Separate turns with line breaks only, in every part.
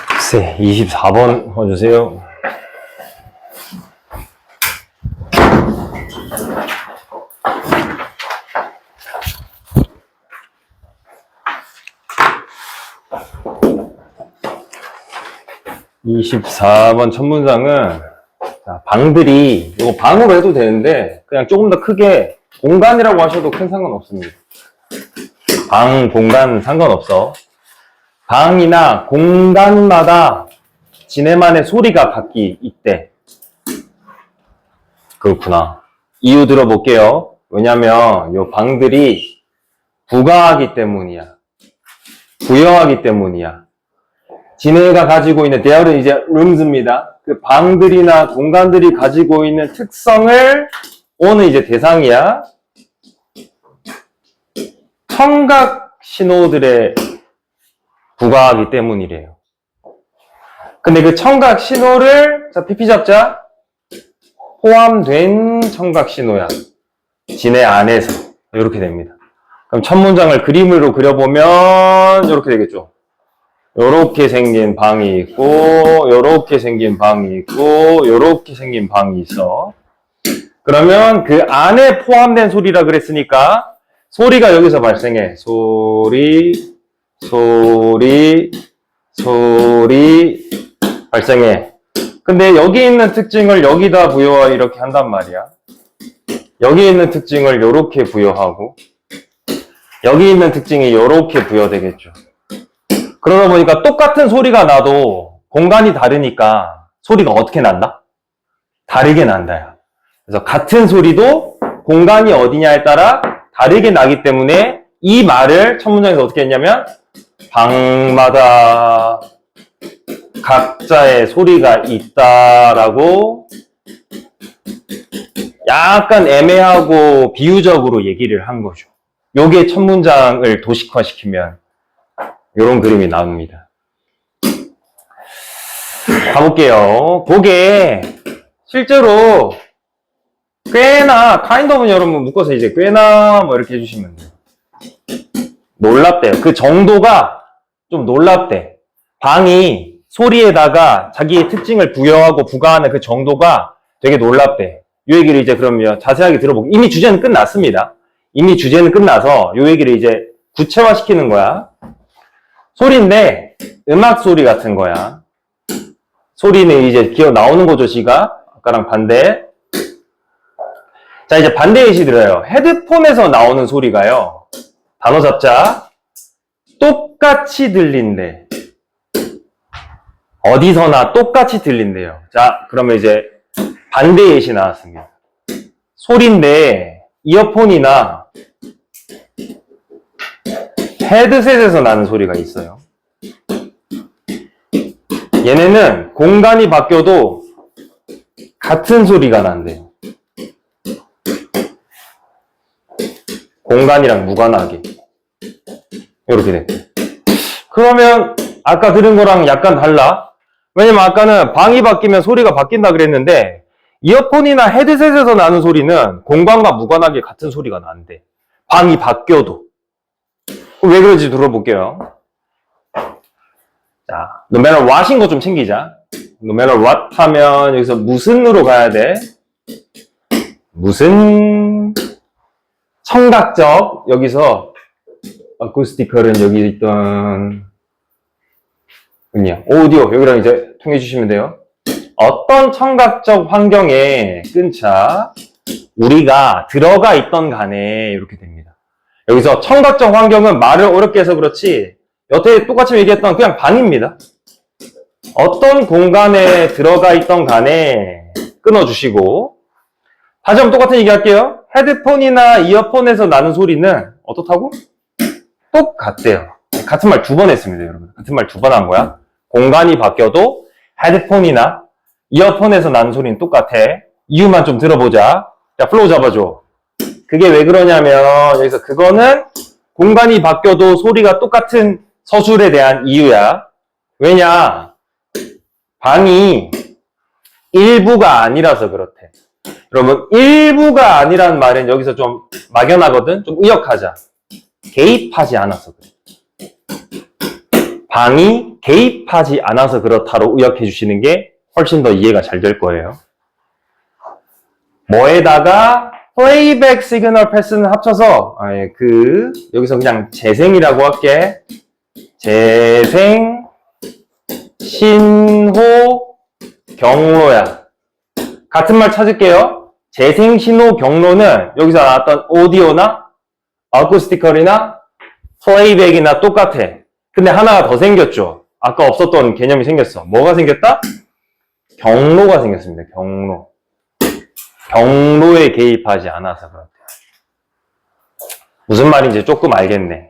글쎄, 24번 봐주세요. (24번) 첫 문장은 방들이, 이거 방으로 해도 되는데 그냥 조금 더 크게 공간이라고 하셔도 큰 상관없습니다. 방, 공간 상관없어. 방이나 공간마다 지네만의 소리가 각기 있대. 그렇구나. 이유 들어볼게요. 왜냐면 요 방들이 부가하기 때문이야. 부여하기 때문이야. 지네가 가지고 있는, 대열은 이제 rooms입니다. 그 방들이나 공간들이 가지고 있는 특성을, 오는 이제 대상이야. 청각 신호들에 부과하기 때문이래요. 근데 그 청각 신호를, 자, PP 잡자. 포함된 청각 신호야. 지네 안에서. 이렇게 됩니다. 그럼 첫 문장을 그림으로 그려보면 이렇게 되겠죠. 요렇게 생긴 방이 있고, 요렇게 생긴 방이 있고, 요렇게 생긴 방이 있어. 그러면 그 안에 포함된 소리라 그랬으니까 소리가 여기서 발생해. 소리, 소리, 소리 발생해. 근데 여기 있는 특징을 여기다 부여와 이렇게 한단 말이야. 여기 있는 특징을 요렇게 부여하고, 여기 있는 특징이 요렇게 부여되겠죠. 그러다 보니까 똑같은 소리가 나도 공간이 다르니까 소리가 어떻게 난다? 다르게 난다요. 그래서 같은 소리도 공간이 어디냐에 따라 다르게 나기 때문에 이 말을 첫 문장에서 어떻게 했냐면 방마다 각자의 소리가 있다라고 약간 애매하고 비유적으로 얘기를 한 거죠. 요게 첫 문장을 도식화시키면 이런 그림이 나옵니다. 가볼게요. 그게 실제로 꽤나, kind of는 여러분 묶어서 이제 꽤나 뭐 이렇게 해주시면 돼요. 놀랍대요. 그 정도가 좀 놀랍대. 방이 소리에다가 자기의 특징을 부여하고 부과하는 그 정도가 되게 놀랍대. 이 얘기를 이제 그러면 자세하게 들어보고, 이미 주제는 끝났습니다. 이미 주제는 끝나서 이 얘기를 이제 구체화시키는 거야. 소리인데 음악 소리 같은 거야. 소리는 이제 기어 나오는 거죠, 시가. 아까랑 반대. 자, 이제 반대 예시 들어요. 헤드폰에서 나오는 소리가요. 단어 잡자. 똑같이 들린대. 어디서나 똑같이 들린대요. 자, 그러면 이제 반대 예시 나왔습니다. 소리인데 이어폰이나 헤드셋에서 나는 소리가 있어요. 얘네는 공간이 바뀌어도 같은 소리가 난대요. 공간이랑 무관하게. 이렇게 돼. 그러면 아까 들은 거랑 약간 달라. 왜냐면 아까는 방이 바뀌면 소리가 바뀐다 그랬는데 이어폰이나 헤드셋에서 나는 소리는 공간과 무관하게 같은 소리가 난대. 방이 바뀌어도. 왜 그런지 들어볼게요. 자, no matter what인 거 좀 챙기자. no matter what 하면 여기서 무슨으로 가야 돼. 무슨 청각적, 여기서 어쿠스티컬은 여기 있던 그냥 오디오 여기랑 이제 통해 주시면 돼요. 어떤 청각적 환경에 끈차 우리가 들어가 있던 간에 이렇게 됩니다. 여기서 청각적 환경은 말을 어렵게 해서 그렇지 여태 똑같이 얘기했던 그냥 방입니다. 어떤 공간에 들어가 있던 간에 끊어주시고, 다시 한번 똑같은 얘기 할게요. 헤드폰이나 이어폰에서 나는 소리는 어떻다고? 똑같대요. 같은 말 두 번 했습니다, 여러분. 같은 말 두 번 한 거야. 공간이 바뀌어도 헤드폰이나 이어폰에서 나는 소리는 똑같아. 이유만 좀 들어보자. 자, 플로우 잡아줘. 그게 왜 그러냐면 여기서 그거는 공간이 바뀌어도 소리가 똑같은 서술에 대한 이유야. 왜냐? 방이 일부가 아니라서 그렇대. 여러분, 일부가 아니란 말은 여기서 좀 막연하거든? 좀 의역하자. 개입하지 않아서 그래. 방이 개입하지 않아서 그렇다로 의역해 주시는 게 훨씬 더 이해가 잘 될 거예요. 뭐에다가 플레이백 시그널 패스는 합쳐서 여기서 그냥 재생이라고 할게. 재생 신호 경로야. 같은 말 찾을게요. 재생 신호 경로는 여기서 나왔던 오디오나 어쿠스티컬이나 플레이백이나 똑같아. 근데 하나가 더 생겼죠. 아까 없었던 개념이 생겼어. 뭐가 생겼다? 경로가 생겼습니다. 경로. 경로에 개입하지 않아서 그렇대요. 무슨 말인지 조금 알겠네.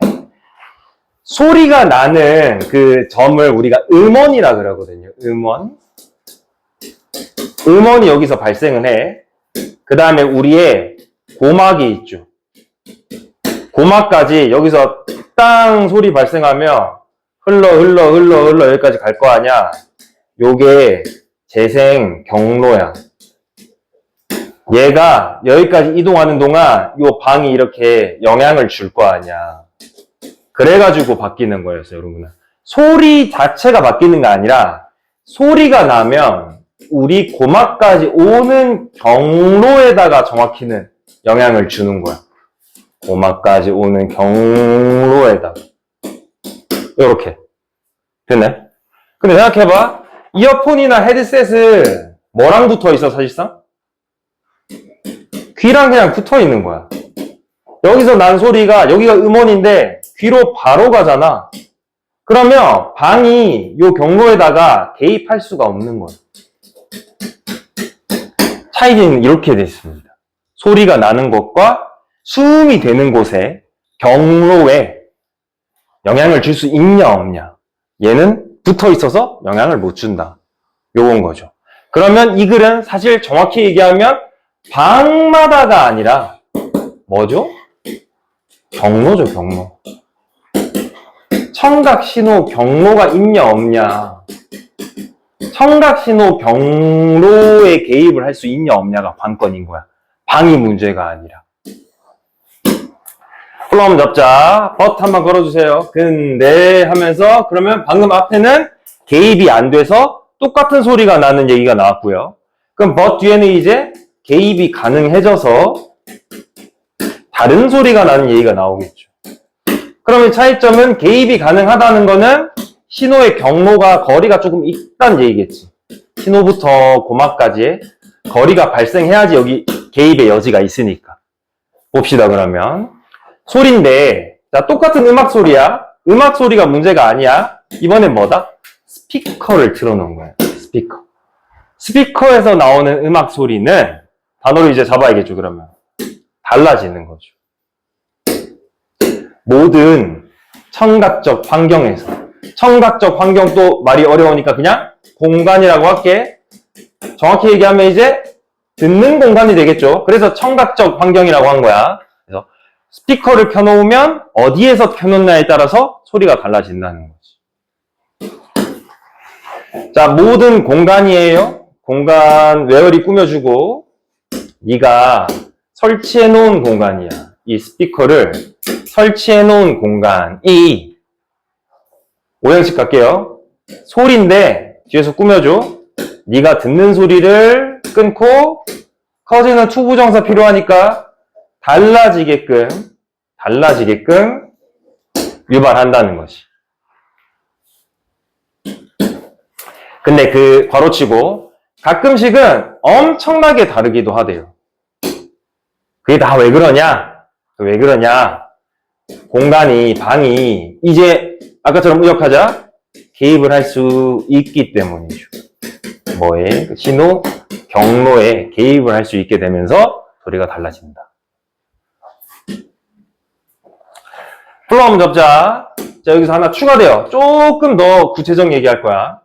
소리가 나는 그 점을 우리가 음원이라 그러거든요. 음원. 음원이 여기서 발생을 해. 그 다음에 우리의 고막이 있죠. 고막까지 여기서 땅 소리 발생하면 흘러 여기까지 갈 거 아니야. 요게 재생 경로야. 얘가 여기까지 이동하는 동안 요 방이 이렇게 영향을 줄 거 아니야. 그래가지고 바뀌는 거였어요, 여러분은. 소리 자체가 바뀌는 게 아니라 소리가 나면 우리 고막까지 오는 경로에다가 정확히는 영향을 주는 거야. 고막까지 오는 경로에다가. 요렇게. 됐네? 근데 생각해봐. 이어폰이나 헤드셋은 뭐랑 붙어 있어, 사실상? 귀랑 그냥 붙어 있는 거야. 여기서 난 소리가, 여기가 음원인데 귀로 바로 가잖아. 그러면 방이 요 경로에다가 개입할 수가 없는 거야. 차이는 이렇게 돼 있습니다. 소리가 나는 것과 수음이 되는 곳에 경로에 영향을 줄 수 있냐 없냐. 얘는 붙어 있어서 영향을 못 준다. 요건 거죠. 그러면 이 글은 사실 정확히 얘기하면 방마다가 아니라 뭐죠? 경로죠, 경로. 청각 신호 경로가 있냐 없냐. 청각 신호 경로에 개입을 할 수 있냐 없냐가 관건인 거야. 방이 문제가 아니라. 플럼 잡자. but 한번 걸어주세요. 근데 하면서 그러면 방금 앞에는 개입이 안 돼서 똑같은 소리가 나는 얘기가 나왔고요. 그럼 but 뒤에는 이제 개입이 가능해져서 다른 소리가 나는 얘기가 나오겠죠. 그러면 차이점은 개입이 가능하다는 거는 신호의 경로가 거리가 조금 있다는 얘기겠지. 신호부터 고막까지의 거리가 발생해야지 여기 개입의 여지가 있으니까. 봅시다 그러면. 소리인데 자 똑같은 음악 소리야. 음악 소리가 문제가 아니야. 이번엔 뭐다? 스피커를 틀어놓은 거야. 스피커. 스피커에서 나오는 음악 소리는 단어를 이제 잡아야겠죠 그러면. 달라지는 거죠. 모든 청각적 환경에서. 청각적 환경도 말이 어려우니까 그냥 공간이라고 할게. 정확히 얘기하면 이제 듣는 공간이 되겠죠. 그래서 청각적 환경이라고 한 거야. 그래서 스피커를 켜놓으면 어디에서 켜놓냐에 따라서 소리가 달라진다는 거지. 자, 모든 공간이에요. 공간 웨어리 꾸며주고 네가 설치해 놓은 공간이야. 이 스피커를 설치해 놓은 공간이 오형식 갈게요. 소리인데 뒤에서 꾸며줘. 네가 듣는 소리를 끊고 커지는 투부정사 필요하니까 달라지게끔 유발한다는 것이. 근데 그 괄호치고 가끔씩은 엄청나게 다르기도 하대요. 그게 다 왜 그러냐? 왜 그러냐? 공간이, 방이 이제 아까처럼 의역하자 개입을 할 수 있기 때문이죠. 뭐에? 신호 경로에 개입을 할 수 있게 되면서 소리가 달라진다. 플로 한번 접자. 자, 여기서 하나 추가돼요. 조금 더 구체적 얘기할 거야.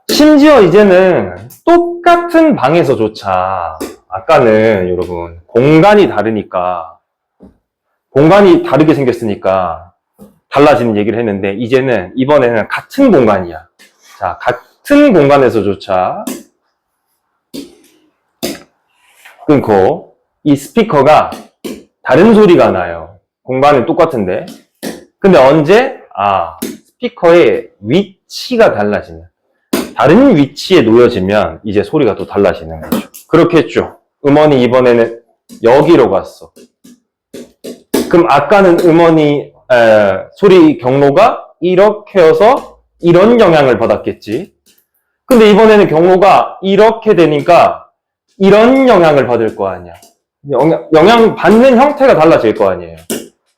심지어 이제는 똑같은 방에서조차 아까는 여러분 공간이 다르니까 공간이 다르게 생겼으니까 달라지는 얘기를 했는데 이제는 이번에는 같은 공간이야. 자, 같은 공간에서조차 끊고 이 스피커가 다른 소리가 나요. 공간은 똑같은데. 근데 언제? 스피커의 위치가 달라지면, 다른 위치에 놓여지면 이제 소리가 또 달라지는 거죠. 그렇겠죠. 음원이 이번에는 여기로 갔어. 그럼 아까는 음원이 소리 경로가 이렇게여서 이런 영향을 받았겠지. 근데 이번에는 경로가 이렇게 되니까 이런 영향을 받을 거 아니야. 영향 받는 형태가 달라질 거 아니에요.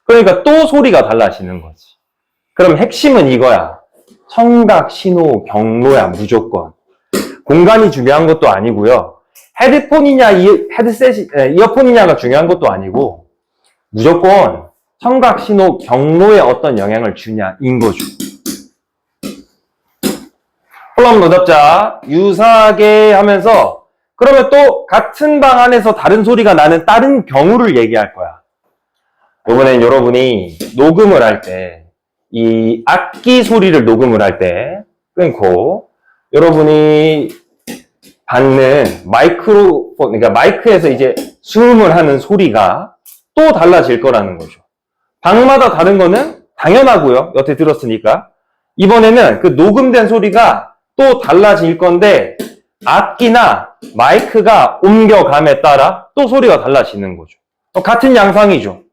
그러니까 또 소리가 달라지는 거지. 그럼 핵심은 이거야. 청각, 신호, 경로야, 무조건. 공간이 중요한 것도 아니고요. 헤드폰이냐, 이어폰이냐가 중요한 것도 아니고, 무조건 청각, 신호, 경로에 어떤 영향을 주냐인 거죠. 폴럼 노답자, 유사하게 하면서, 그러면 또 같은 방 안에서 다른 소리가 나는 다른 경우를 얘기할 거야. 이번엔 여러분이 녹음을 할 때, 이 악기 소리를 녹음을 할 때 끊고, 여러분이 받는 마이크로폰, 그러니까 마이크에서 이제 수음을 하는 소리가 또 달라질 거라는 거죠. 방마다 다른 거는 당연하고요. 여태 들었으니까. 이번에는 그 녹음된 소리가 또 달라질 건데, 악기나 마이크가 옮겨감에 따라 또 소리가 달라지는 거죠. 같은 양상이죠.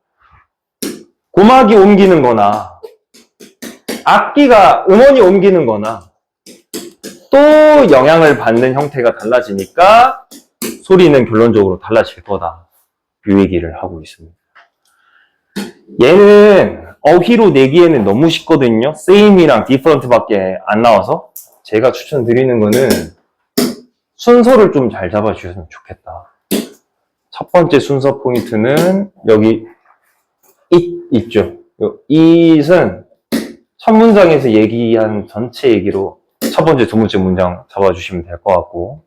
고막이 옮기는 거나, 악기가 음원이 옮기는 거나, 또 영향을 받는 형태가 달라지니까 소리는 결론적으로 달라질 거다. 이 얘기를 하고 있습니다. 얘는 어휘로 내기에는 너무 쉽거든요. same이랑 different밖에 안 나와서 제가 추천드리는 거는 순서를 좀 잘 잡아주셨으면 좋겠다. 첫 번째 순서 포인트는 여기 it 있죠. it은 첫 문장에서 얘기한 전체 얘기로 첫 번째, 두 번째 문장 잡아주시면 될 것 같고,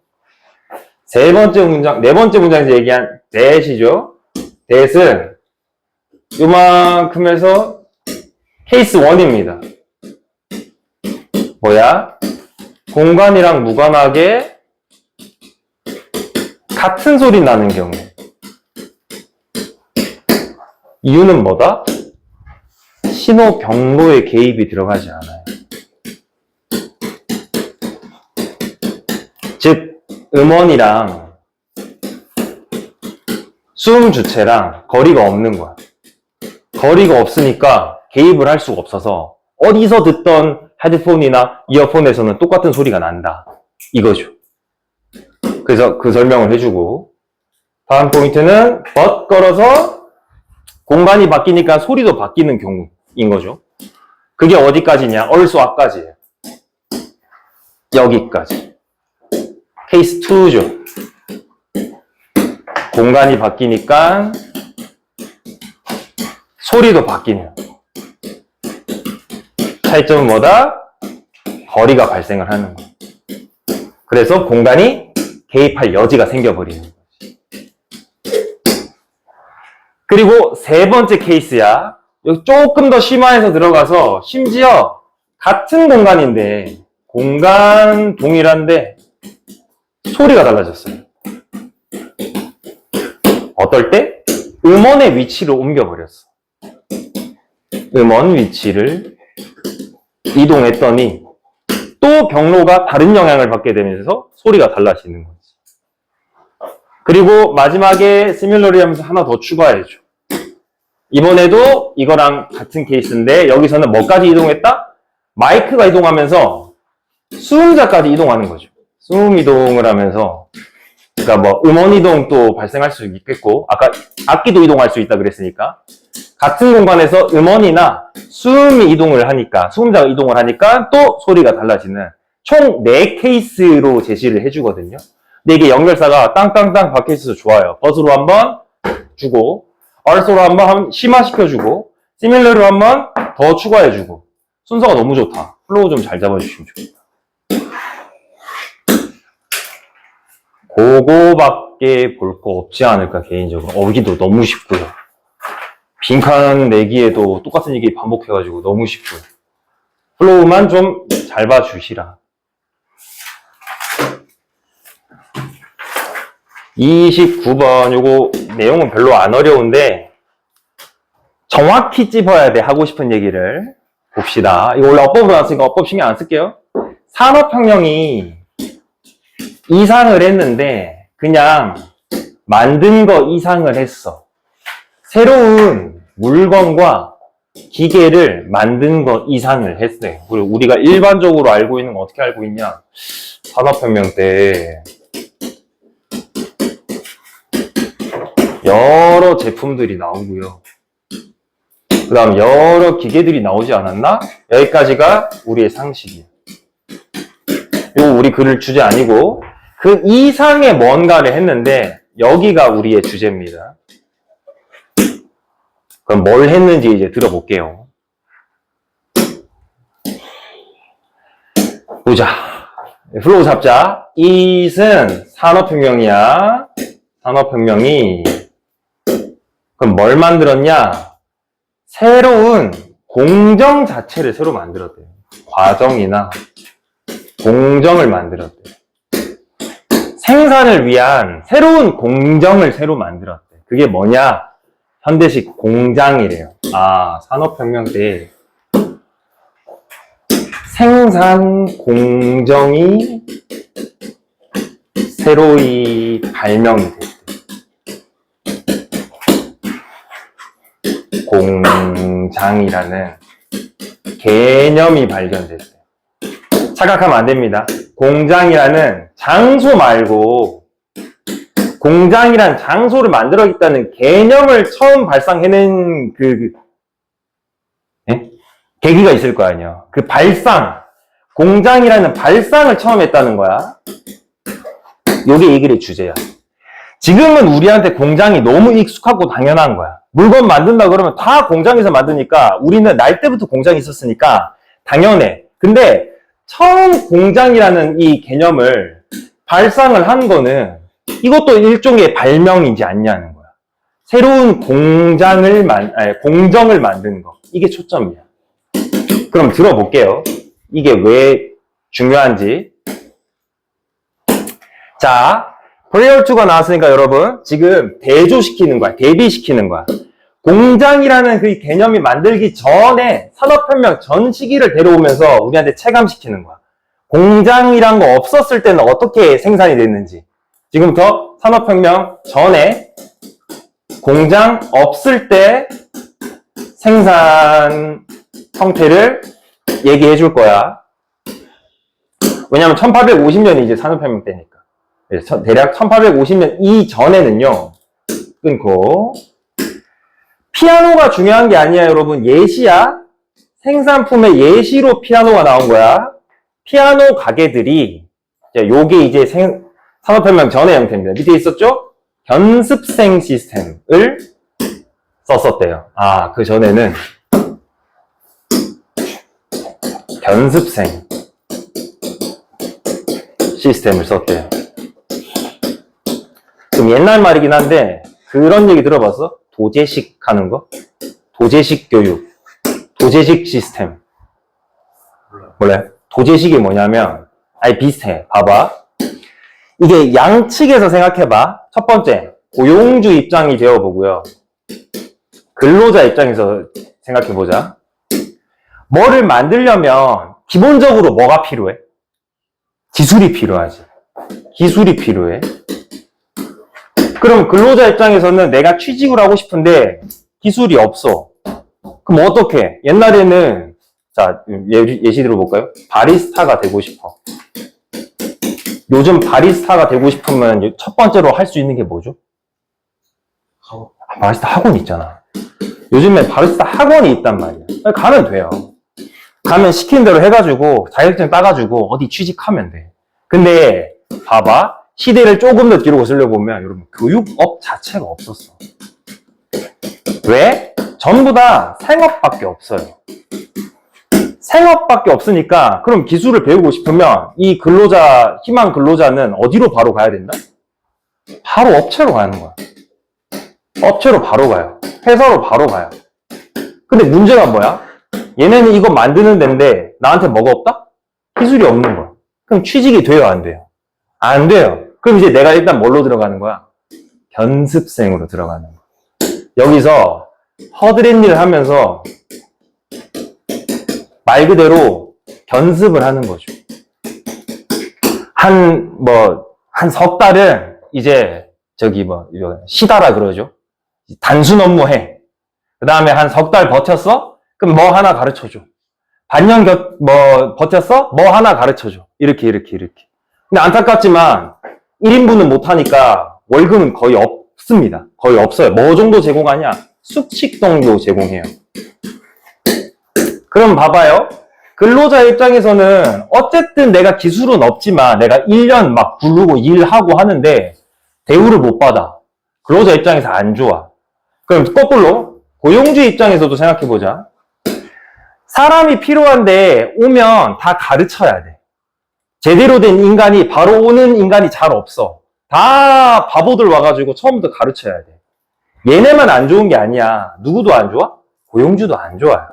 세 번째 문장, 네 번째 문장에서 얘기한 that이죠. that은 요만큼 해서 케이스 1입니다. 뭐야? 공간이랑 무관하게 같은 소리 나는 경우. 이유는 뭐다? 신호 경로에 개입이 들어가지 않아요. 즉, 음원이랑 수음 주체랑 거리가 없는 거야. 거리가 없으니까 개입을 할 수가 없어서 어디서 듣던 헤드폰이나 이어폰에서는 똑같은 소리가 난다. 이거죠. 그래서 그 설명을 해주고, 다음 포인트는 but 걸어서 공간이 바뀌니까 소리도 바뀌는 경우인 거죠. 그게 어디까지냐? 얼쏘아까지예요. 여기까지. 케이스 2죠. 공간이 바뀌니까 소리도 바뀌는. 차이점은 뭐다? 거리가 발생을 하는 거. 그래서 공간이 개입할 여지가 생겨버리는 거지. 그리고 세 번째 케이스야. 여기 조금 더 심화해서 들어가서 심지어 같은 공간인데, 공간 동일한데 소리가 달라졌어요. 어떨 때? 음원의 위치를 옮겨버렸어. 음원 위치를 이동했더니 또 경로가 다른 영향을 받게 되면서 소리가 달라지는 거지. 그리고 마지막에 similarly 하면서 하나 더 추가해줘. 이번에도 이거랑 같은 케이스인데 여기서는 뭐까지 이동했다? 마이크가 이동하면서 수음자까지 이동하는 거죠. 수음 이동을 하면서, 그러니까 뭐 음원 이동도 발생할 수 있겠고, 아까 악기도 이동할 수 있다 그랬으니까, 같은 공간에서 음원이나 수음이 이동을 하니까, 수음자가 이동을 하니까 또 소리가 달라지는 총 4케이스로 제시를 해주거든요. 근데 이게 연결사가 땅땅땅 박혀있어서 좋아요. 버스로 한번 주고, 얼소로 한번 심화시켜주고, 시밀러로 한번 더 추가해주고, 순서가 너무 좋다. 플로우 좀 잘 잡아주시면 좋겠다. 그거밖에 볼 거 없지 않을까, 개인적으로. 어기도 너무 쉽고요. 빈칸 내기에도 똑같은 얘기 반복해가지고 너무 쉽고요. 플로우만 좀 잘 봐주시라. 29번, 요거 내용은 별로 안 어려운데, 정확히 찝어야 돼, 하고 싶은 얘기를. 봅시다. 이거 원래 어법으로 나왔으니까 어법 신경 안 쓸게요. 산업혁명이 이상을 했는데 그냥 만든 거 이상을 했어. 새로운 물건과 기계를 만든 거 이상을 했어요. 그리고 우리가 일반적으로 알고 있는 거 어떻게 알고 있냐? 산업혁명 때 여러 제품들이 나오고요. 그 다음 여러 기계들이 나오지 않았나? 여기까지가 우리의 상식이에요. 이거 우리 글을 주제 아니고 그 이상의 뭔가를 했는데 여기가 우리의 주제입니다. 그럼 뭘 했는지 이제 들어볼게요. 보자. 플로우 잡자. it은 산업혁명이야. 산업혁명이 그럼 뭘 만들었냐? 새로운 공정 자체를 새로 만들었대요. 과정이나 공정을 만들었대요. 생산을 위한 새로운 공정을 새로 만들었대. 그게 뭐냐? 현대식 공장이래요. 아, 산업혁명 때 생산 공정이 새로이 발명이 됐대. 공장이라는 개념이 발견됐어요. 착각하면 안 됩니다. 공장이라는 장소 말고 공장이란 장소를 만들어야겠다는 개념을 처음 발상해낸 계기가 있을 거 아니에요. 그 발상, 공장이라는 발상을 처음 했다는 거야. 요게 이 글의 주제야. 지금은 우리한테 공장이 너무 익숙하고 당연한 거야. 물건 만든다 그러면 다 공장에서 만드니까 우리는 날 때부터 공장이 있었으니까 당연해. 근데 처음 공장이라는 이 개념을 발상을 한 거는 이것도 일종의 발명이지 않냐는 거야. 새로운 공정을 만드는 거. 이게 초점이야. 그럼 들어볼게요. 이게 왜 중요한지. 자, prior to가 나왔으니까 여러분 지금 대조시키는 거야. 대비시키는 거야. 공장이라는 그 개념이 만들기 전에 산업혁명 전 시기를 데려오면서 우리한테 체감시키는 거야. 공장이란 거 없었을 때는 어떻게 생산이 됐는지. 지금부터 산업혁명 전에 공장 없을 때 생산 형태를 얘기해 줄 거야. 왜냐면 1850년이 이제 산업혁명 때니까. 대략 1850년 이전에는요, 끊고. 피아노가 중요한 게 아니야, 여러분. 예시야. 생산품의 예시로 피아노가 나온 거야. 피아노 가게들이, 요게 이제 산업혁명 전의 형태입니다. 밑에 있었죠? 견습생 시스템을 썼었대요. 아, 그 전에는 견습생 시스템을 썼대요. 좀 옛날 말이긴 한데 그런 얘기 들어봤어? 도제식 하는 거? 도제식 교육, 도제식 시스템. 몰라요? 도제식이 뭐냐면 아니 비슷해. 봐봐. 이게 양측에서 생각해봐. 첫 번째, 고용주 입장이 되어보고요. 근로자 입장에서 생각해보자. 뭐를 만들려면 기본적으로 뭐가 필요해? 기술이 필요하지. 기술이 필요해. 그럼 근로자 입장에서는 내가 취직을 하고 싶은데 기술이 없어. 그럼 어떻게? 옛날에는 자 예시 들어볼까요? 바리스타가 되고 싶어. 요즘 바리스타가 되고 싶으면 첫 번째로 할 수 있는 게 뭐죠? 바리스타 학원 있잖아. 요즘엔 바리스타 학원이 있단 말이야. 가면 돼요. 가면 시키는 대로 해가지고 자격증 따가지고 어디 취직하면 돼. 근데 봐봐. 시대를 조금 더 뒤로 거슬려 보면 여러분 교육업 자체가 없었어. 왜? 전부 다 생업밖에 없어요. 생업밖에 없으니까 그럼 기술을 배우고 싶으면 이 근로자, 희망 근로자는 어디로 바로 가야 된다? 바로 업체로 가는 거야. 업체로 바로 가요. 회사로 바로 가요. 근데 문제가 뭐야? 얘네는 이거 만드는 데인데 나한테 뭐가 없다? 기술이 없는 거야. 그럼 취직이 돼요, 안 돼요? 안 돼요. 그럼 이제 내가 일단 뭘로 들어가는 거야? 견습생으로 들어가는 거야. 여기서 허드렛 일을 하면서 말 그대로 견습을 하는 거죠. 한 석 달은 이제 시다라 그러죠. 단순 업무 해. 그 다음에 한 석 달 버텼어? 그럼 뭐 하나 가르쳐 줘. 반년 버텼어? 뭐 하나 가르쳐 줘. 이렇게. 근데 안타깝지만 1인분은 못하니까 월급은 거의 없습니다. 거의 없어요. 뭐 정도 제공하냐? 숙식 정도 제공해요. 그럼 봐봐요. 근로자 입장에서는 어쨌든 내가 기술은 없지만 내가 1년 막 굴르고 일하고 하는데 대우를 못 받아. 근로자 입장에서 안 좋아. 그럼 거꾸로 고용주 입장에서도 생각해보자. 사람이 필요한데 오면 다 가르쳐야 돼. 제대로 된 인간이 바로 오는 인간이 잘 없어. 다 바보들 와가지고 처음부터 가르쳐야 돼. 얘네만 안 좋은 게 아니야. 누구도 안 좋아? 고용주도 안 좋아요.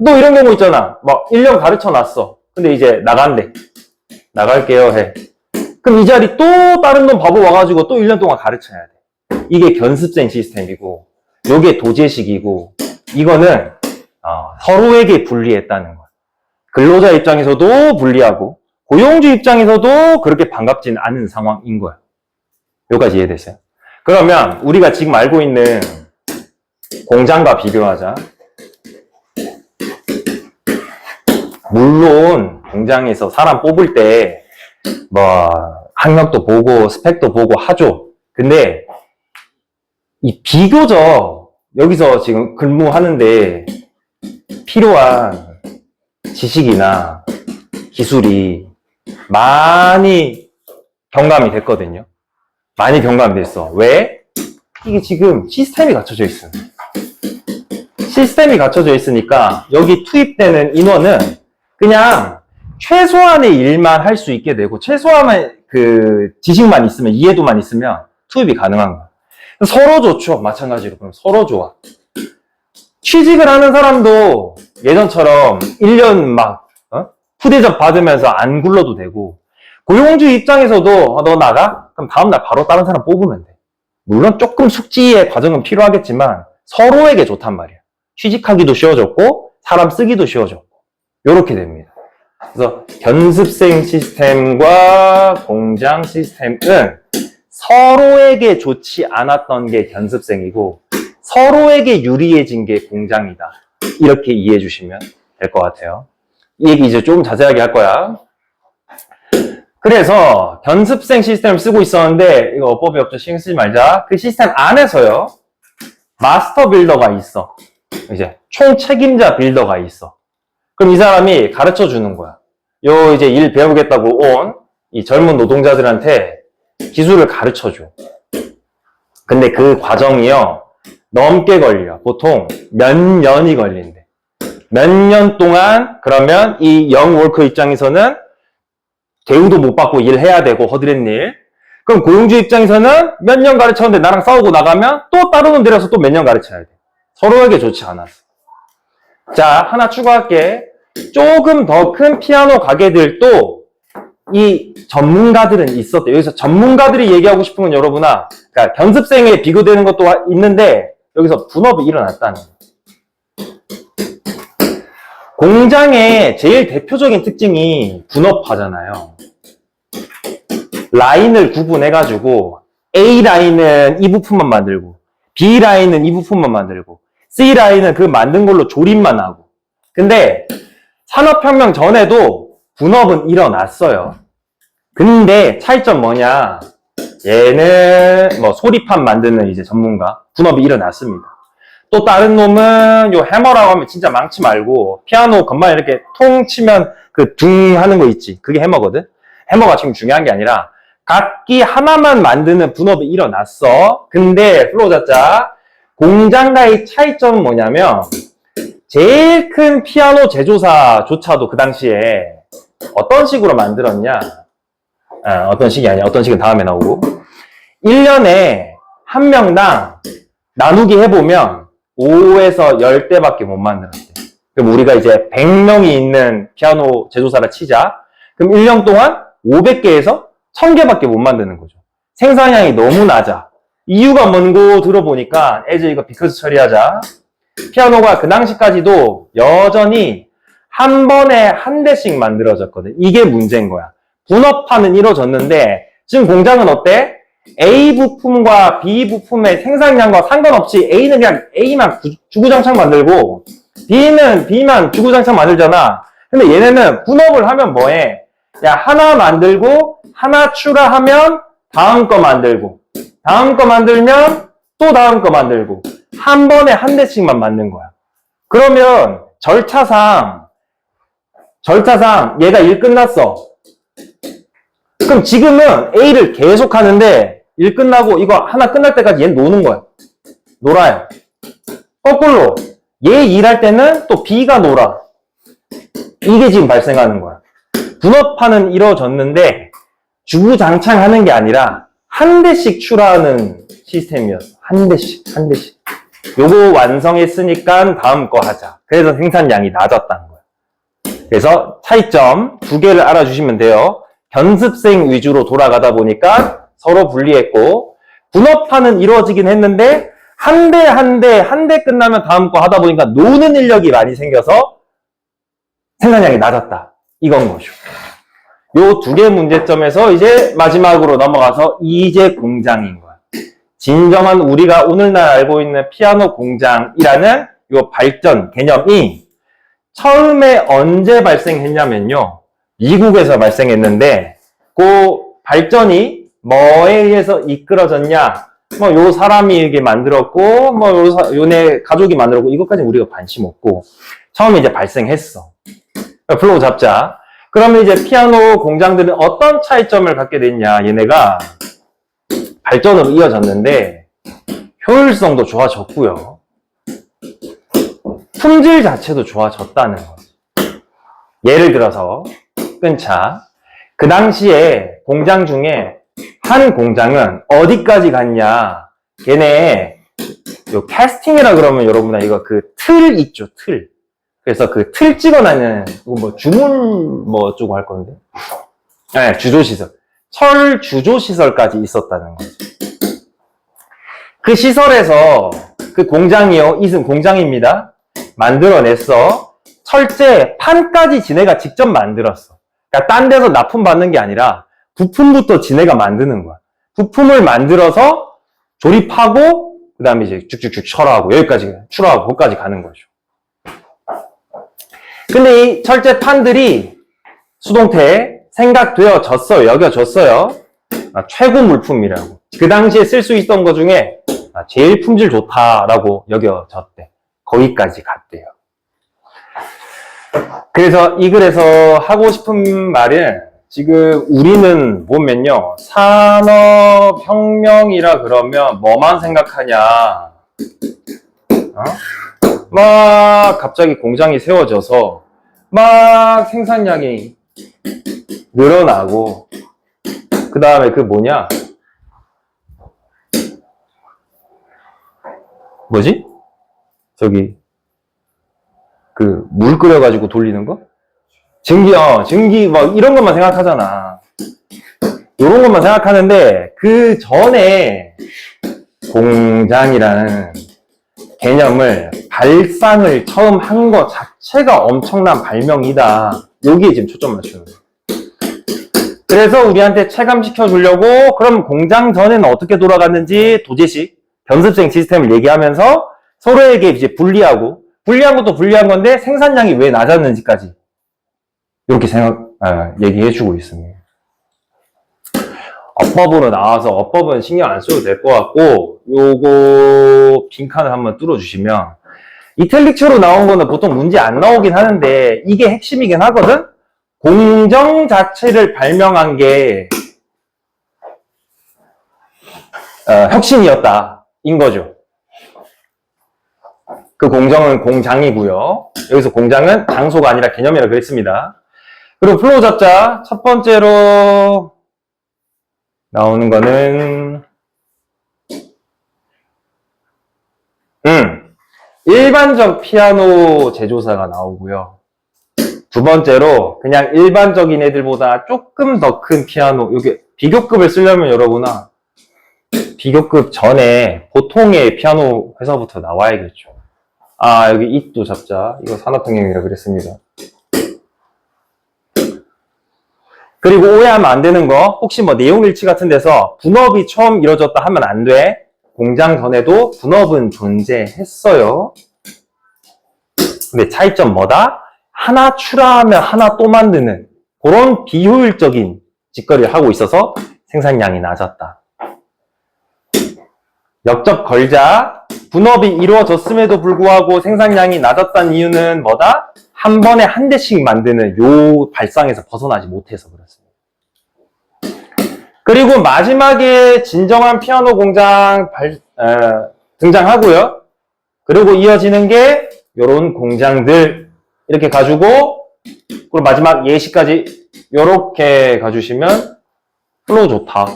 또 이런 경우 있잖아. 막 1년 가르쳐 놨어. 근데 이제 나간대. 나갈게요 해. 그럼 이 자리 또 다른 놈 바보 와가지고 또 1년 동안 가르쳐야 돼. 이게 견습생 시스템이고 요게 도제식이고 이거는 서로에게 불리했다는 거야. 근로자 입장에서도 불리하고 고용주 입장에서도 그렇게 반갑지는 않은 상황인 거야. 여기까지 이해됐어요? 그러면 우리가 지금 알고 있는 공장과 비교하자. 물론 공장에서 사람 뽑을 때 학력도 보고 스펙도 보고 하죠. 근데 이 비교적 여기서 지금 근무하는데 필요한 지식이나 기술이 많이 경감이 됐거든요. 많이 경감이 됐어. 왜? 이게 지금 시스템이 갖춰져 있어. 시스템이 갖춰져 있으니까 여기 투입되는 인원은 그냥 최소한의 일만 할 수 있게 되고 최소한의 그 지식만 있으면 이해도만 있으면 투입이 가능한 거야. 서로 좋죠. 마찬가지로 그럼 서로 좋아. 취직을 하는 사람도 예전처럼 1년 푸대접 받으면서 안 굴러도 되고 고용주 입장에서도 너 나가? 그럼 다음날 바로 다른 사람 뽑으면 돼. 물론 조금 숙지의 과정은 필요하겠지만 서로에게 좋단 말이야. 취직하기도 쉬워졌고 사람 쓰기도 쉬워졌고 이렇게 됩니다. 그래서 견습생 시스템과 공장 시스템은 서로에게 좋지 않았던 게 견습생이고 서로에게 유리해진 게 공장이다. 이렇게 이해해 주시면 될 것 같아요. 이 얘기 이제 좀 자세하게 할 거야. 그래서 견습생 시스템을 쓰고 있었는데 이거 어법이 없죠. 신경 쓰지 말자. 그 시스템 안에서요. 마스터 빌더가 있어. 이제 총 책임자 빌더가 있어. 그럼 이 사람이 가르쳐 주는 거야. 이제 일 배우겠다고 온 이 젊은 노동자들한테 기술을 가르쳐 줘. 근데 그 과정이요. 넘게 걸려. 보통 몇 년이 걸린대. 몇 년 동안 그러면 이 영 워커 입장에서는 대우도 못 받고 일해야 되고 허드렛 일. 그럼 고용주 입장에서는 몇 년 가르쳤는데 나랑 싸우고 나가면 또 다른 놈 데려서 또 몇 년 가르쳐야 돼. 서로에게 좋지 않았어. 자, 하나 추가할게. 조금 더 큰 피아노 가게들도 이 전문가들은 있었대. 여기서 전문가들이 얘기하고 싶은 건 여러분아, 그러니까 견습생에 비교되는 것도 있는데 여기서 분업이 일어났다는 거예요. 공장의 제일 대표적인 특징이 분업화잖아요. 라인을 구분해가지고 A 라인은 이 부품만 만들고 B 라인은 이 부품만 만들고 C 라인은 그 만든 걸로 조립만 하고. 근데 산업혁명 전에도 분업은 일어났어요. 근데 차이점 뭐냐? 얘는 소리판 만드는 이제 전문가 분업이 일어났습니다. 또 다른 놈은 요 해머라고 하면 진짜 망치 말고 피아노 건반 이렇게 통 치면 그 둥 하는 거 있지. 그게 해머거든. 해머가 지금 중요한 게 아니라 각기 하나만 만드는 분업이 일어났어. 근데 플로우자자 공장과의 차이점은 뭐냐면 제일 큰 피아노 제조사조차도 그 당시에 어떤 식으로 만들었냐? 어떤 식이 아니야. 어떤 식은 다음에 나오고 1년에 한 명당 나누기 해보면 5에서 10대밖에 못 만들었대. 그럼 우리가 이제 100명이 있는 피아노 제조사를 치자. 그럼 1년 동안 500개에서 1000개밖에 못 만드는 거죠. 생산량이 너무 낮아. 이유가 뭔고 들어보니까 이거 비커스 처리하자. 피아노가 그 당시까지도 여전히 한 번에 한 대씩 만들어졌거든. 이게 문제인 거야. 분업화는 이루어졌는데 지금 공장은 어때? A 부품과 B 부품의 생산량과 상관없이 A는 그냥 A만 주구장창 만들고 B는 B만 주구장창 만들잖아. 근데 얘네는 분업을 하면 뭐해? 야, 하나 만들고 하나 추가하면 다음 거 만들고 다음 거 만들면 또 다음 거 만들고 한 번에 한 대씩만 만든 거야. 그러면 절차상 얘가 일 끝났어. 그럼 지금은 A를 계속 하는데 일 끝나고 이거 하나 끝날 때까지 얘는 노는 거야. 놀아요. 거꾸로 얘 일할 때는 또 B가 놀아. 이게 지금 발생하는 거야. 분업화는 이루어졌는데 주구장창 하는 게 아니라 한 대씩 출하하는 시스템이었어. 한 대씩. 요거 완성했으니까 다음 거 하자. 그래서 생산량이 낮았다는 거야. 그래서 차이점 두 개를 알아주시면 돼요. 견습생 위주로 돌아가다 보니까 서로 분리했고, 분업화는 이루어지긴 했는데 한 대 끝나면 다음 거 하다 보니까 노는 인력이 많이 생겨서 생산량이 낮았다. 이건 거죠. 요 두 개 문제점에서 이제 마지막으로 넘어가서 이제 공장인 거야. 진정한 우리가 오늘날 알고 있는 피아노 공장이라는 요 발전 개념이 처음에 언제 발생했냐면요. 미국에서 발생했는데 그 발전이 뭐에 의해서 이끌어졌냐? 뭐 요 사람이 이게 만들었고 뭐 요네 가족이 만들었고 이것까지 우리가 관심 없고 처음에 이제 발생했어. 플로우 잡자. 그러면 이제 피아노 공장들은 어떤 차이점을 갖게 됐냐? 얘네가 발전으로 이어졌는데 효율성도 좋아졌고요. 품질 자체도 좋아졌다는 거지. 예를 들어서 끊자. 그 당시에 공장 중에 한 공장은 어디까지 갔냐? 걔네 요 캐스팅이라 그러면 여러분아 이거 그 틀 있죠, 틀. 그래서 그 틀 찍어놔는 뭐 주문 뭐 어쩌고 할 건데. 네, 주조시설. 철 주조시설까지 있었다는 거죠. 그 시설에서 그 공장이요, 이승 공장입니다. 만들어냈어. 철제 판까지 지네가 직접 만들었어. 그러니까 딴 데서 납품받는 게 아니라 부품부터 지네가 만드는 거야. 부품을 만들어서 조립하고 그 다음에 이제 쭉쭉쭉 철하고 여기까지 출하고 거기까지 가는 거죠. 근데 이 철제 판들이 수동태에 생각되어졌어요. 여겨졌어요. 최고 물품이라고. 그 당시에 쓸 수 있던 것 중에 제일 품질 좋다라고 여겨졌대. 거기까지 갔대요. 그래서 이 글에서 하고 싶은 말은 지금 우리는 보면요. 산업혁명이라 그러면 뭐만 생각하냐. 막 갑자기 공장이 세워져서 막 생산량이 늘어나고 그 다음에 그 뭐냐 뭐지? 저기 그 물 끓여가지고 돌리는 거? 증기 막 이런 것만 생각하잖아. 이런 것만 생각하는데 그 전에 공장이라는 개념을 발상을 처음 한 것 자체가 엄청난 발명이다. 여기에 지금 초점 맞추는 거예요. 그래서 우리한테 체감시켜 주려고 그럼 공장 전에는 어떻게 돌아갔는지 도제식, 견습생 시스템을 얘기하면서 서로에게 이제 분리한 것도 분리한 건데 생산량이 왜 낮았는지까지 이렇게 얘기해 주고 있습니다. 어법으로 나와서 어법은 신경 안 써도 될 것 같고 요거 빈칸을 한번 뚫어주시면 이탈릭처로 나온 거는 보통 문제 안 나오긴 하는데 이게 핵심이긴 하거든? 공정 자체를 발명한 게 혁신이었다 인 거죠. 그 공정은 공장이고요. 여기서 공장은 장소가 아니라 개념이라고 그랬습니다. 그리고 플로우 잡자 첫 번째로 나오는 거는 일반적 피아노 제조사가 나오고요. 두 번째로 그냥 일반적인 애들보다 조금 더 큰 피아노, 여기 비교급을 쓰려면 여러분아 비교급 전에 보통의 피아노 회사부터 나와야겠죠. 여기 이또 잡자. 이거 산업혁명이라 그랬습니다. 그리고 오해하면 안 되는 거, 혹시 뭐 내용일치 같은 데서 분업이 처음 이루어졌다 하면 안 돼. 공장 전에도 분업은 존재했어요. 근데 차이점 뭐다? 하나 출하하면 하나 또 만드는 그런 비효율적인 짓거리를 하고 있어서 생산량이 낮았다. 역적 걸자. 분업이 이루어졌음에도 불구하고 생산량이 낮았다는 이유는 뭐다? 한 번에 한 대씩 만드는 요 발상에서 벗어나지 못해서 그렇습니다. 그리고 마지막에 진정한 피아노 공장 등장하고요. 그리고 이어지는 게 요런 공장들 이렇게 가지고 그리고 마지막 예시까지 요렇게 가주시면 플로우 좋다.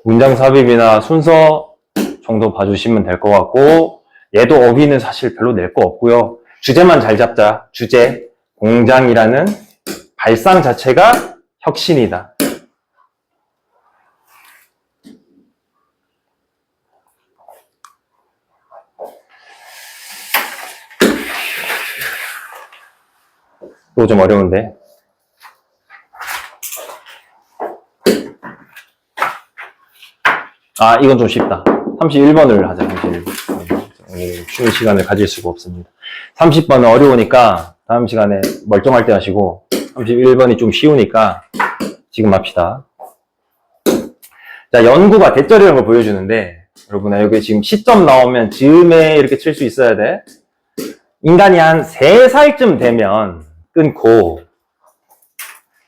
문장 삽입이나 순서 정도 봐주시면 될 것 같고 얘도 어휘는 사실 별로 낼 거 없고요. 주제만 잘 잡자. 주제, 공장이라는 발상 자체가 혁신이다. 이거 좀 어려운데. 아, 이건 좀 쉽다. 31번을 하자. 31번. 오늘 쉬는 시간을 가질 수가 없습니다. 30번은 어려우니까 다음 시간에 멀쩡할 때 하시고 31번이 좀 쉬우니까 지금 합시다. 자, 연구가 대절이라는 걸 보여주는데 여러분 여기 지금 시점 나오면 즈음에 이렇게 칠 수 있어야 돼. 인간이 한 3살쯤 되면 끊고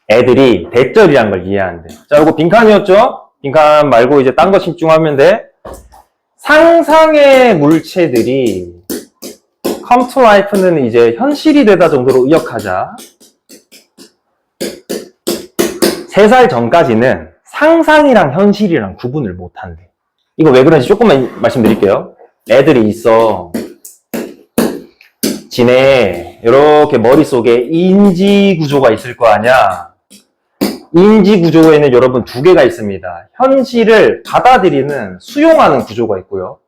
애들이 대절이란 걸 이해한대. 자, 이거 빈칸이었죠? 빈칸 말고 이제 딴 거 집중하면 돼. 상상의 물체들이 come to life는 이제 현실이 되다 정도로 의역하자. 3살 전까지는 상상이랑 현실이랑 구분을 못한대. 이거 왜 그런지 조금만 말씀드릴게요. 애들이 있어. 지네 이렇게 머릿속에 인지 구조가 있을 거 아니야. 인지 구조에는 여러분 2개가 있습니다. 현실을 받아들이는, 수용하는 구조가 있고요.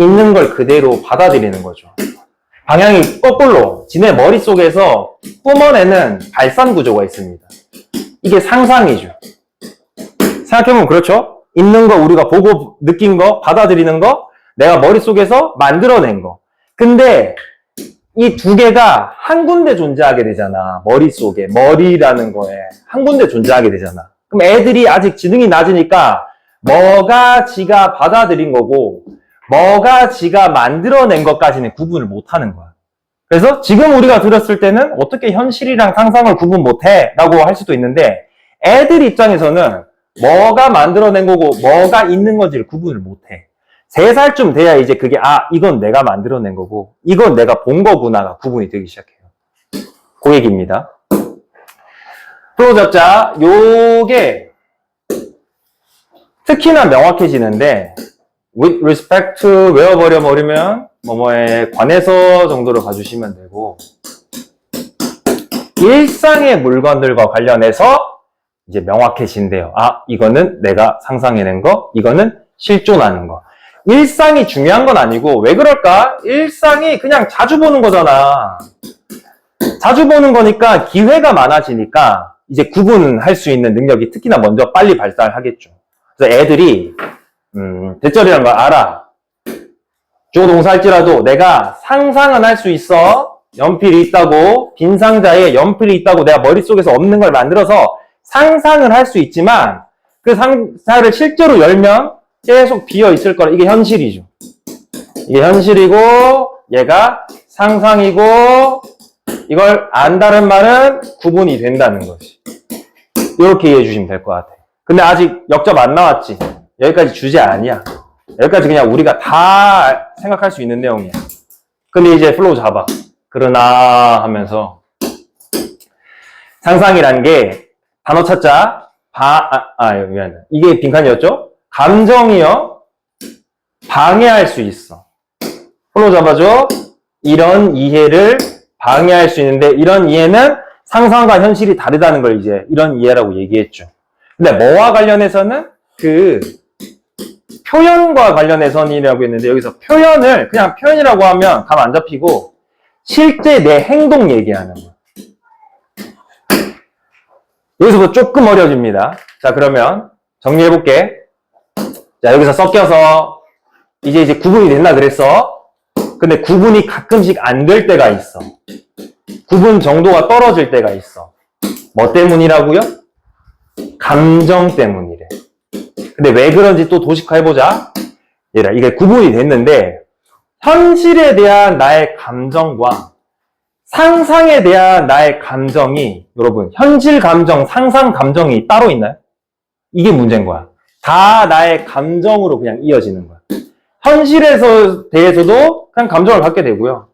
있는 걸 그대로 받아들이는 거죠. 방향이 거꾸로 지네 머릿속에서 뿜어내는 발산 구조가 있습니다. 이게 상상이죠. 생각해보면 그렇죠? 있는 거 우리가 보고 느낀 거, 받아들이는 거, 내가 머릿속에서 만들어낸 거. 근데 이 2개가 한 군데 존재하게 되잖아. 머릿속에, 머리라는 거에 한 군데 존재하게 되잖아. 그럼 애들이 아직 지능이 낮으니까 뭐가 지가 받아들인 거고 뭐가 지가 만들어낸 것까지는 구분을 못하는 거야. 그래서 지금 우리가 들었을 때는 어떻게 현실이랑 상상을 구분 못해? 라고 할 수도 있는데 애들 입장에서는 뭐가 만들어낸 거고 뭐가 있는 건지를 구분을 못해. 3살쯤 돼야 이제 그게 이건 내가 만들어낸 거고 이건 내가 본 거구나가 구분이 되기 시작해요. 그 얘기입니다. 프로 잡자. 요게 특히나 명확해지는데 with respect to 외워버려버리면 뭐뭐에 관해서 정도로 가주시면 되고 일상의 물건들과 관련해서 이제 명확해진대요. 이거는 내가 상상해낸 거, 이거는 실존하는 거. 일상이 중요한 건 아니고 왜 그럴까? 일상이 그냥 자주 보는 거잖아. 자주 보는 거니까 기회가 많아지니까 이제 구분할 수 있는 능력이 특히나 먼저 빨리 발달하겠죠. 그래서 애들이 대절이라는 걸 알아. 주어 동사할지라도 내가 상상은 할 수 있어. 연필이 있다고, 빈 상자에 연필이 있다고 내가 머릿속에서 없는 걸 만들어서 상상을 할 수 있지만 그 상자를 실제로 열면 계속 비어 있을 거라. 이게 현실이죠. 이게 현실이고 얘가 상상이고 이걸 안다는 말은 구분이 된다는 것이. 이렇게 이해해 주시면 될 것 같아요. 근데 아직 역접 안 나왔지. 여기까지 주제 아니야. 여기까지 그냥 우리가 다 생각할 수 있는 내용이야. 근데 이제 플로우 잡아. 그러나 하면서 상상이란 게 단어 찾자. 미안해. 이게 빈칸이었죠? 감정이요. 방해할 수 있어. 플로우 잡아줘. 이런 이해를 방해할 수 있는데 이런 이해는 상상과 현실이 다르다는 걸 이제 이런 이해라고 얘기했죠. 근데 뭐와 관련해서는 그 표현과 관련해서이라고 했는데 여기서 표현을 그냥 표현이라고 하면 감 안 잡히고 실제 내 행동 얘기하는 거야. 여기서부터 조금 어려워집니다. 자, 그러면 정리해볼게. 자, 여기서 섞여서 이제 구분이 됐나 그랬어? 근데 구분이 가끔씩 안 될 때가 있어. 구분 정도가 떨어질 때가 있어. 뭐 때문이라고요? 감정 때문이래. 근데 왜 그런지 또 도식화해보자. 얘들아, 이게 구분이 됐는데 현실에 대한 나의 감정과 상상에 대한 나의 감정이, 여러분, 현실 감정, 상상 감정이 따로 있나요? 이게 문제인 거야. 다 나의 감정으로 그냥 이어지는 거야. 현실에서 대해서도 그냥 감정을 갖게 되고요.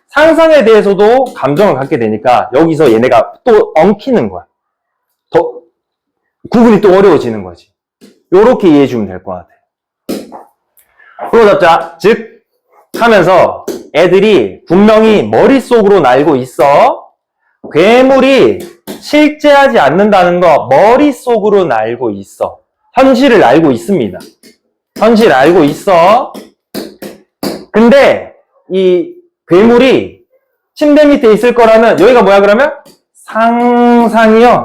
상상에 대해서도 감정을 갖게 되니까 여기서 얘네가 또 엉키는 거야. 더 구분이 또 어려워지는 거지. 요렇게 이해해 주면 될 것 같아. 프로잡자, 즉 하면서 애들이 분명히 머릿속으로는 알고 있어. 괴물이 실제하지 않는다는 거 머릿속으로는 알고 있어. 현실을 알고 있습니다. 현실 알고 있어. 근데 이 괴물이 침대 밑에 있을 거라는, 여기가 뭐야 그러면? 상상이요.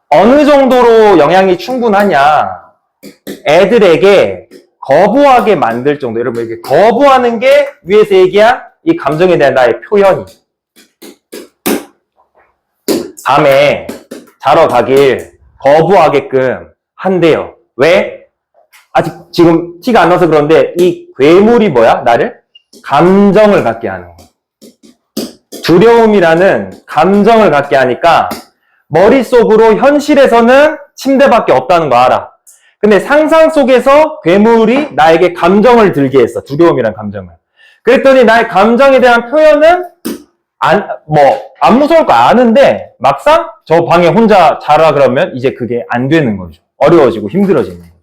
어느 정도로 영향이 충분하냐. 애들에게 거부하게 만들 정도. 여러분, 이렇게 거부하는 게 위에서 얘기한 이 감정에 대한 나의 표현이. 밤에 자러 가길 거부하게끔 한대요. 왜? 아직 지금 티가 안 나서 그런데 이 괴물이 뭐야? 나를 감정을 갖게 하는 거야. 두려움이라는 감정을 갖게 하니까 머릿속으로 현실에서는 침대밖에 없다는 거 알아. 근데 상상 속에서 괴물이 나에게 감정을 들게 했어. 두려움이란 감정을. 그랬더니 나의 감정에 대한 표현은 안 무서울 거 아는데 막상 저 방에 혼자 자라 그러면 이제 그게 안 되는 거죠. 어려워지고 힘들어지는 거죠.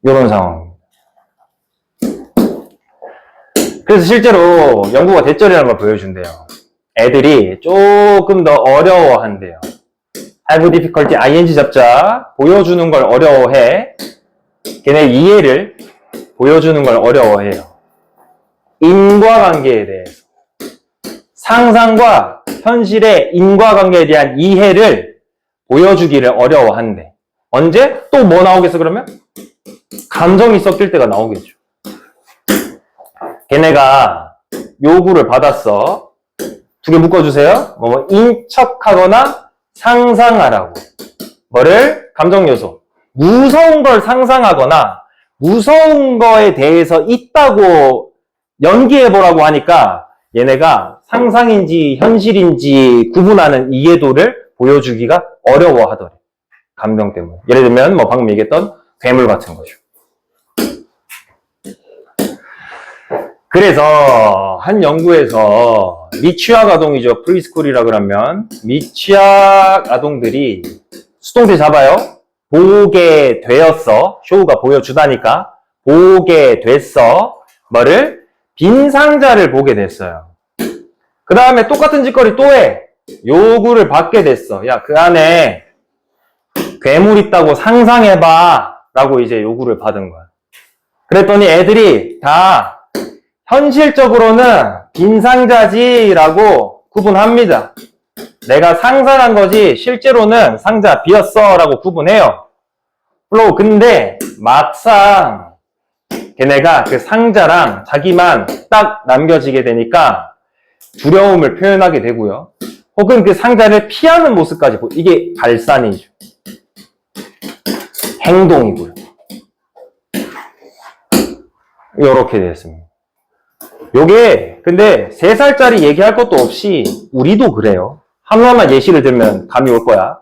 이런 상황입니다. 그래서 실제로 연구가 대절이라는 걸 보여준대요. 애들이 조금 더 어려워한대요. have difficulty, ing 잡자, 보여주는 걸 어려워해. 걔네 이해를 보여주는 걸 어려워해요. 인과관계에 대해서. 상상과 현실의 인과관계에 대한 이해를 보여주기를 어려워한대. 언제? 또 뭐 나오겠어 그러면? 감정이 섞일 때가 나오겠죠. 걔네가 요구를 받았어. 두 개 묶어주세요. 인척하거나 상상하라고. 뭐를? 감정 요소. 무서운 걸 상상하거나 무서운 거에 대해서 있다고 연기해보라고 하니까 얘네가 상상인지 현실인지 구분하는 이해도를 보여주기가 어려워하더래. 감정 때문에. 예를 들면 뭐 방금 얘기했던 괴물 같은 거죠. 그래서 한 연구에서 미취학 아동이죠. 프리스쿨이라 그러면 미취학 아동들이 수동태 잡아요. 보게 되었어. 쇼우가 보여주다니까 보게 됐어. 뭐를? 빈 상자를 보게 됐어요. 그 다음에 똑같은 짓거리 또 해. 요구를 받게 됐어. 야, 그 안에 괴물 있다고 상상해봐 라고 이제 요구를 받은 거야. 그랬더니 애들이 다 현실적으로는 빈 상자지 라고 구분합니다. 내가 상상한 거지 실제로는 상자 비었어 라고 구분해요. 물론 근데 막상 걔네가 그 상자랑 자기만 딱 남겨지게 되니까 두려움을 표현하게 되고요. 혹은 그 상자를 피하는 모습까지 이게 발산이죠. 행동이고요. 이렇게 되었습니다. 요게 근데 3살짜리 얘기할 것도 없이 우리도 그래요. 하나만 예시를 들면 감이 올 거야.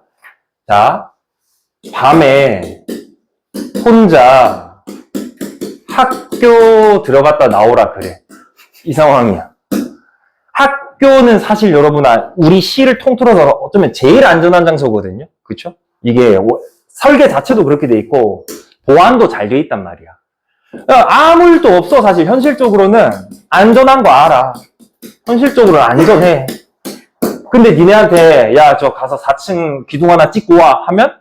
자, 밤에 혼자 학교 들어갔다 나오라 그래. 이 상황이야. 학교는 사실 여러분 우리 시를 통틀어서 어쩌면 제일 안전한 장소거든요. 그렇죠? 이게 설계 자체도 그렇게 돼 있고 보안도 잘 돼 있단 말이야. 아무 일도 없어. 사실 현실적으로는 안전한 거 알아. 현실적으로는 안전해. 근데 니네한테 야 저 가서 4층 기둥 하나 찍고 와 하면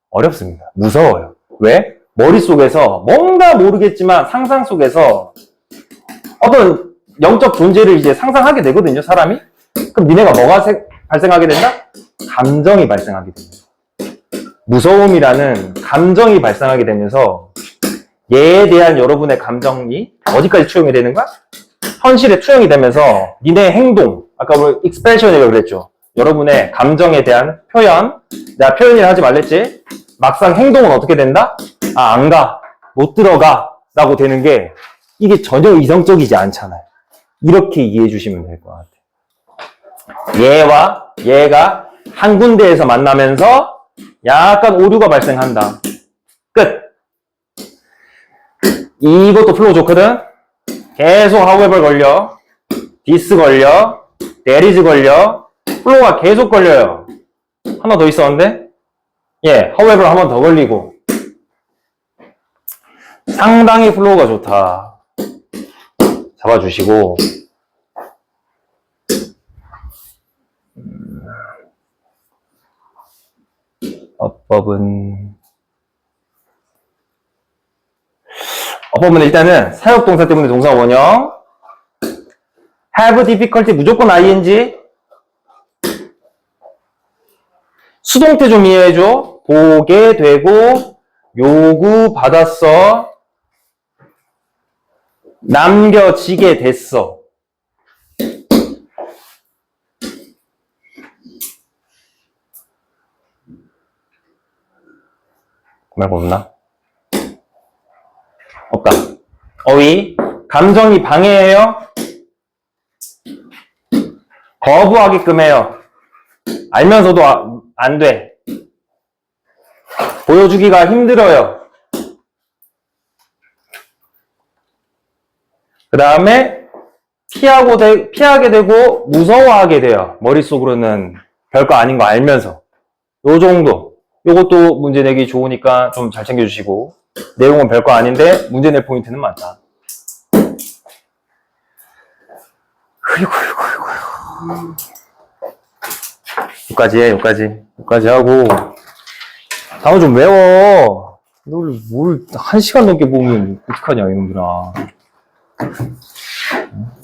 어렵습니다. 무서워요. 왜? 머릿속에서 뭔가 모르겠지만 상상 속에서 어떤 영적 존재를 이제 상상하게 되거든요, 사람이. 그럼 니네가 뭐가 발생하게 된다? 감정이 발생하게 됩니다. 무서움이라는 감정이 발생하게 되면서 얘에 대한 여러분의 감정이 어디까지 투영이 되는 거야? 현실에 투영이 되면서 니네 행동, 아까 우리 익스프레션이라고 그랬죠. 여러분의 감정에 대한 표현, 내가 표현이라 하지 말랬지? 막상 행동은 어떻게 된다? 아, 안 가, 못 들어가 라고 되는 게 이게 전혀 이성적이지 않잖아요. 이렇게 이해해 주시면 될 것 같아요. 얘와 얘가 한 군데에서 만나면서 약간 오류가 발생한다. 끝. 이것도 플로우 좋거든? 계속 however 걸려, this 걸려, there is 걸려, 플로우가 계속 걸려요. 하나 더 있었는데? 예, however 한 번 더 걸리고. 상당히 플로우가 좋다. 잡아주시고. 어법은 일단은 사역동사 때문에 동사 원형. have difficulty 무조건 ing. 수동태 좀 이해해줘. 보게 되고 요구 받았어. 남겨지게 됐어. 그 말고 없나? 없다. 어휘. 감정이 방해해요. 거부하게끔 해요. 알면서도 안 돼. 보여주기가 힘들어요. 그 다음에 피하게 되고 무서워하게 돼요. 머릿속으로는 별거 아닌 거 알면서. 요 정도. 요것도 문제 내기 좋으니까 좀 잘 챙겨주시고. 내용은 별거 아닌데 문제 낼 포인트는 많다. 여기까지 하고 단어 좀 외워. 뭘 1시간 넘게 보면 어떡하냐 이놈들아.